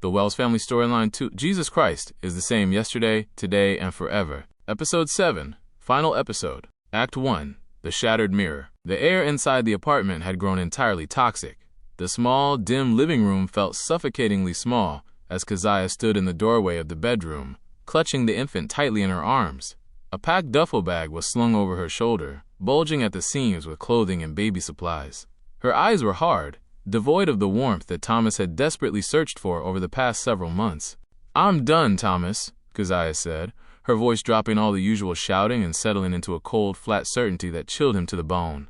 The Wells family storyline 2. Jesus Christ is the same yesterday, today, and forever. Episode 7. Final episode. Act 1. The Shattered Mirror. The air inside the apartment had grown entirely toxic. The small, dim living room felt suffocatingly small as Keziah stood in the doorway of the bedroom, clutching the infant tightly in her arms. A packed duffel bag was slung over her shoulder, bulging at the seams with clothing and baby supplies. Her eyes were hard, devoid of the warmth that Thomas had desperately searched for over the past several months. "I'm done, Thomas," Keziah said, her voice dropping all the usual shouting and settling into a cold, flat certainty that chilled him to the bone.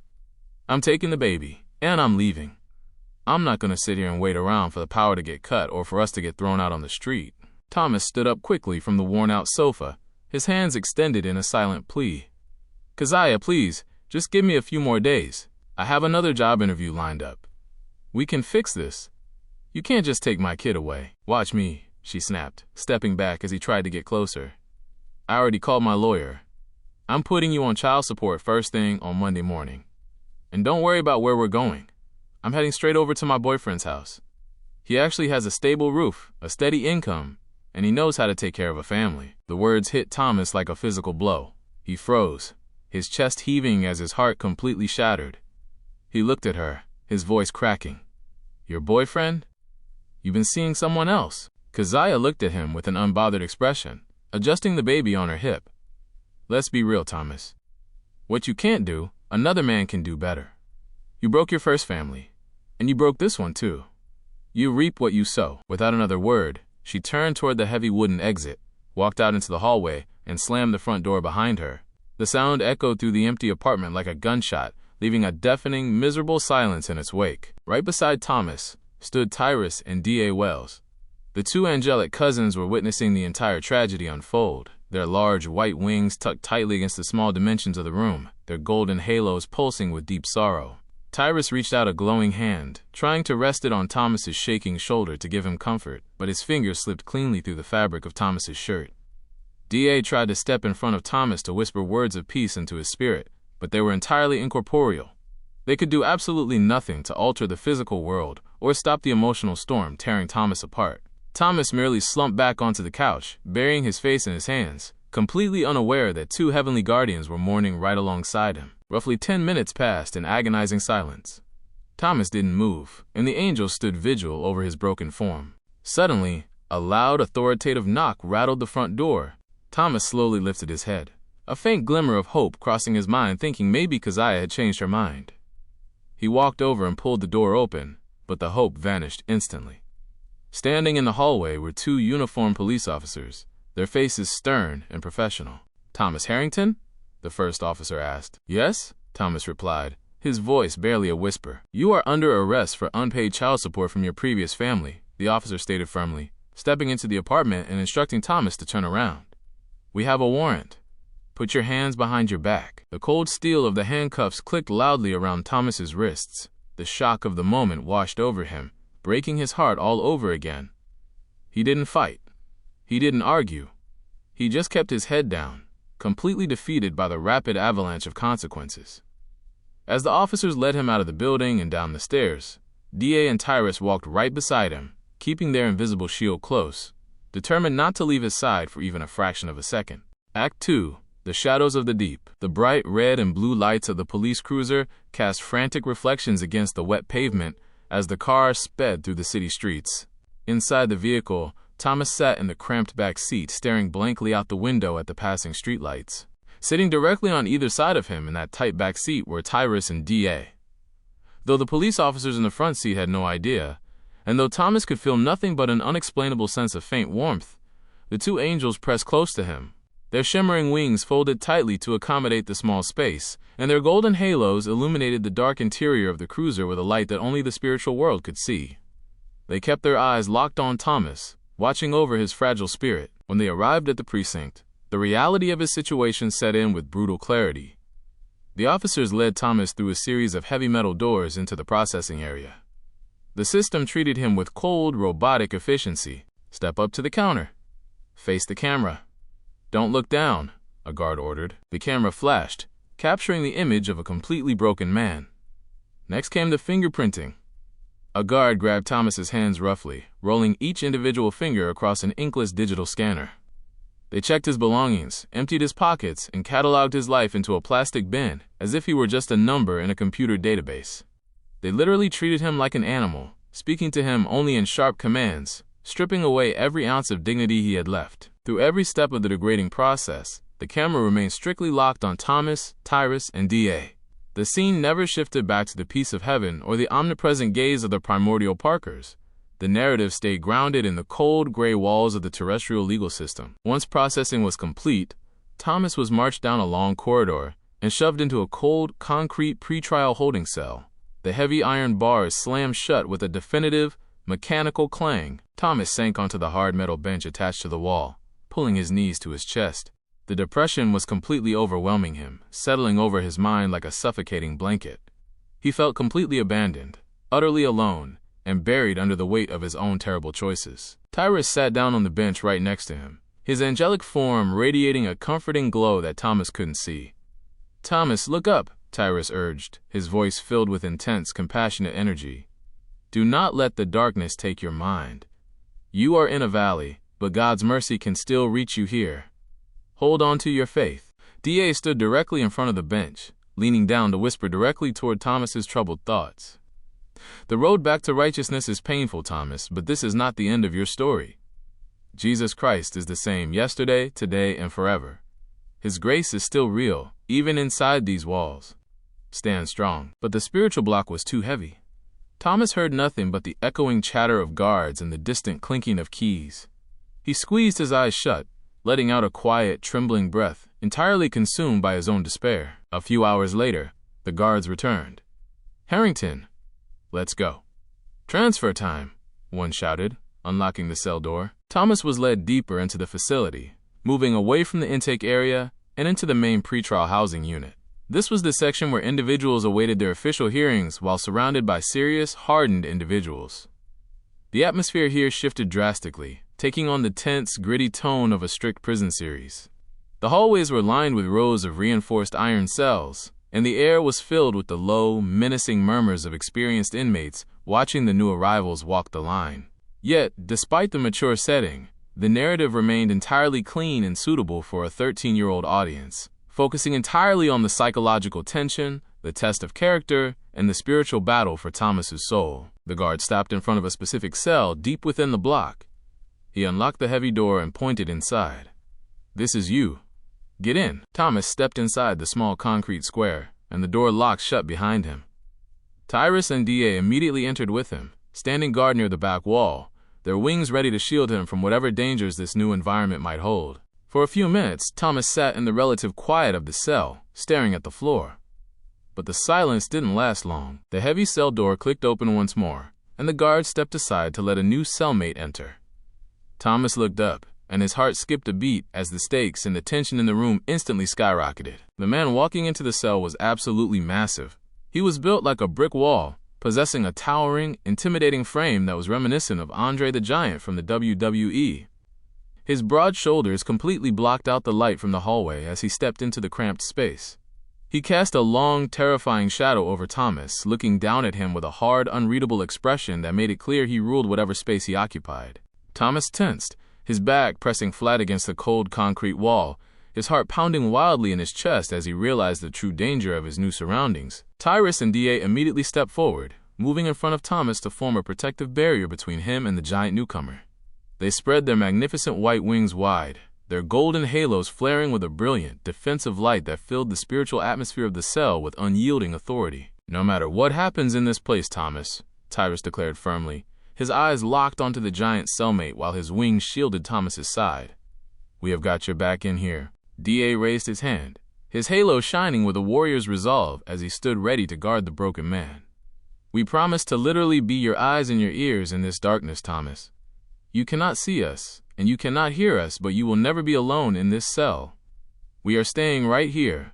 "I'm taking the baby, and I'm leaving. I'm not going to sit here and wait around for the power to get cut or for us to get thrown out on the street." Thomas stood up quickly from the worn-out sofa, his hands extended in a silent plea. "Keziah, please, just give me a few more days. I have another job interview lined up. We can fix this. You can't just take my kid away." "Watch me," she snapped, stepping back as he tried to get closer. "I already called my lawyer. I'm putting you on child support first thing on Monday morning. And don't worry about where we're going. I'm heading straight over to my boyfriend's house. He actually has a stable roof, a steady income, and he knows how to take care of a family." The words hit Thomas like a physical blow. He froze, his chest heaving as his heart completely shattered. He looked at her, his voice cracking. "Your boyfriend? You've been seeing someone else?" Keziah looked at him with an unbothered expression, adjusting the baby on her hip. "Let's be real, Thomas. What you can't do, another man can do better. You broke your first family, and you broke this one too. You reap what you sow." Without another word, she turned toward the heavy wooden exit, walked out into the hallway, and slammed the front door behind her. The sound echoed through the empty apartment like a gunshot, leaving a deafening, miserable silence in its wake. Right beside Thomas stood Tyrus and D.A. Wells. The two angelic cousins were witnessing the entire tragedy unfold, their large white wings tucked tightly against the small dimensions of the room, their golden halos pulsing with deep sorrow. Tyrus reached out a glowing hand, trying to rest it on Thomas's shaking shoulder to give him comfort, but his fingers slipped cleanly through the fabric of Thomas's shirt. D.A. tried to step in front of Thomas to whisper words of peace into his spirit, but they were entirely incorporeal. They could do absolutely nothing to alter the physical world or stop the emotional storm tearing Thomas apart. Thomas merely slumped back onto the couch, burying his face in his hands, completely unaware that two heavenly guardians were mourning right alongside him. Roughly 10 minutes passed in agonizing silence. Thomas didn't move, and the angels stood vigil over his broken form. Suddenly, a loud, authoritative knock rattled the front door. Thomas slowly lifted his head, a faint glimmer of hope crossing his mind, thinking maybe Keziah had changed her mind. He walked over and pulled the door open, but the hope vanished instantly. Standing in the hallway were two uniformed police officers, their faces stern and professional. "Thomas Harrington?" the first officer asked. "Yes," Thomas replied, his voice barely a whisper. "You are under arrest for unpaid child support from your previous family," the officer stated firmly, stepping into the apartment and instructing Thomas to turn around. "We have a warrant. Put your hands behind your back." The cold steel of the handcuffs clicked loudly around Thomas's wrists. The shock of the moment washed over him, breaking his heart all over again. He didn't fight. He didn't argue. He just kept his head down, completely defeated by the rapid avalanche of consequences. As the officers led him out of the building and down the stairs, D.A. and Tyrus walked right beside him, keeping their invisible shield close, determined not to leave his side for even a fraction of a second. Act 2. The Shadows of the Deep. The bright red and blue lights of the police cruiser cast frantic reflections against the wet pavement as the car sped through the city streets. Inside the vehicle, Thomas sat in the cramped back seat, staring blankly out the window at the passing streetlights. Sitting directly on either side of him in that tight back seat were Tyrus and D.A. Though the police officers in the front seat had no idea, and though Thomas could feel nothing but an unexplainable sense of faint warmth, the two angels pressed close to him, their shimmering wings folded tightly to accommodate the small space, and their golden halos illuminated the dark interior of the cruiser with a light that only the spiritual world could see. They kept their eyes locked on Thomas, watching over his fragile spirit. When they arrived at the precinct, the reality of his situation set in with brutal clarity. The officers led Thomas through a series of heavy metal doors into the processing area. The system treated him with cold, robotic efficiency. "Step up to the counter. Face the camera. Don't look down," a guard ordered. The camera flashed, capturing the image of a completely broken man. Next came the fingerprinting. A guard grabbed Thomas's hands roughly, rolling each individual finger across an inkless digital scanner. They checked his belongings, emptied his pockets, and cataloged his life into a plastic bin, as if he were just a number in a computer database. They literally treated him like an animal, speaking to him only in sharp commands, stripping away every ounce of dignity he had left. Through every step of the degrading process, the camera remained strictly locked on Thomas, Tyrus, and D.A. The scene never shifted back to the peace of heaven or the omnipresent gaze of the primordial Parkers. The narrative stayed grounded in the cold, gray walls of the terrestrial legal system. Once processing was complete, Thomas was marched down a long corridor and shoved into a cold, concrete pretrial holding cell. The heavy iron bars slammed shut with a definitive, mechanical clang. Thomas sank onto the hard metal bench attached to the wall, pulling his knees to his chest. The depression was completely overwhelming him, settling over his mind like a suffocating blanket. He felt completely abandoned, utterly alone, and buried under the weight of his own terrible choices. Tyrus sat down on the bench right next to him, his angelic form radiating a comforting glow that Thomas couldn't see. "Thomas, look up," Tyrus urged, his voice filled with intense, compassionate energy. "Do not let the darkness take your mind. You are in a valley, but God's mercy can still reach you here. Hold on to your faith." D.A. stood directly in front of the bench, leaning down to whisper directly toward Thomas's troubled thoughts. "The road back to righteousness is painful, Thomas, but this is not the end of your story. Jesus Christ is the same yesterday, today, and forever. His grace is still real, even inside these walls. Stand strong." But the spiritual block was too heavy. Thomas heard nothing but the echoing chatter of guards and the distant clinking of keys. He squeezed his eyes shut, letting out a quiet, trembling breath, entirely consumed by his own despair. A few hours later, the guards returned. "Harrington, let's go." "Transfer time," one shouted, unlocking the cell door. Thomas was led deeper into the facility, moving away from the intake area and into the main pretrial housing unit. This was the section where individuals awaited their official hearings while surrounded by serious, hardened individuals. The atmosphere here shifted drastically, taking on the tense, gritty tone of a strict prison series. The hallways were lined with rows of reinforced iron cells, and the air was filled with the low, menacing murmurs of experienced inmates watching the new arrivals walk the line. Yet, despite the mature setting, the narrative remained entirely clean and suitable for a 13-year-old audience, focusing entirely on the psychological tension, the test of character, and the spiritual battle for Thomas's soul. The guard stopped in front of a specific cell deep within the block. He unlocked the heavy door and pointed inside. "This is you. Get in." Thomas stepped inside the small concrete square, and the door locked shut behind him. Tyrus and D.A. immediately entered with him, standing guard near the back wall, their wings ready to shield him from whatever dangers this new environment might hold. For a few minutes, Thomas sat in the relative quiet of the cell, staring at the floor. But the silence didn't last long. The heavy cell door clicked open once more, and the guard stepped aside to let a new cellmate enter. Thomas looked up, and his heart skipped a beat as the stakes and the tension in the room instantly skyrocketed. The man walking into the cell was absolutely massive. He was built like a brick wall, possessing a towering, intimidating frame that was reminiscent of Andre the Giant from the WWE. His broad shoulders completely blocked out the light from the hallway as he stepped into the cramped space. He cast a long, terrifying shadow over Thomas, looking down at him with a hard, unreadable expression that made it clear he ruled whatever space he occupied. Thomas tensed, his back pressing flat against the cold concrete wall, his heart pounding wildly in his chest as he realized the true danger of his new surroundings. Tyrus and D.A. immediately stepped forward, moving in front of Thomas to form a protective barrier between him and the giant newcomer. They spread their magnificent white wings wide, their golden halos flaring with a brilliant, defensive light that filled the spiritual atmosphere of the cell with unyielding authority. "No matter what happens in this place, Thomas," Tyrus declared firmly, his eyes locked onto the giant cellmate while his wings shielded Thomas's side. "We have got your back in here." D.A. raised his hand, his halo shining with a warrior's resolve as he stood ready to guard the broken man. "We promise to literally be your eyes and your ears in this darkness, Thomas. You cannot see us, and you cannot hear us, but you will never be alone in this cell. We are staying right here,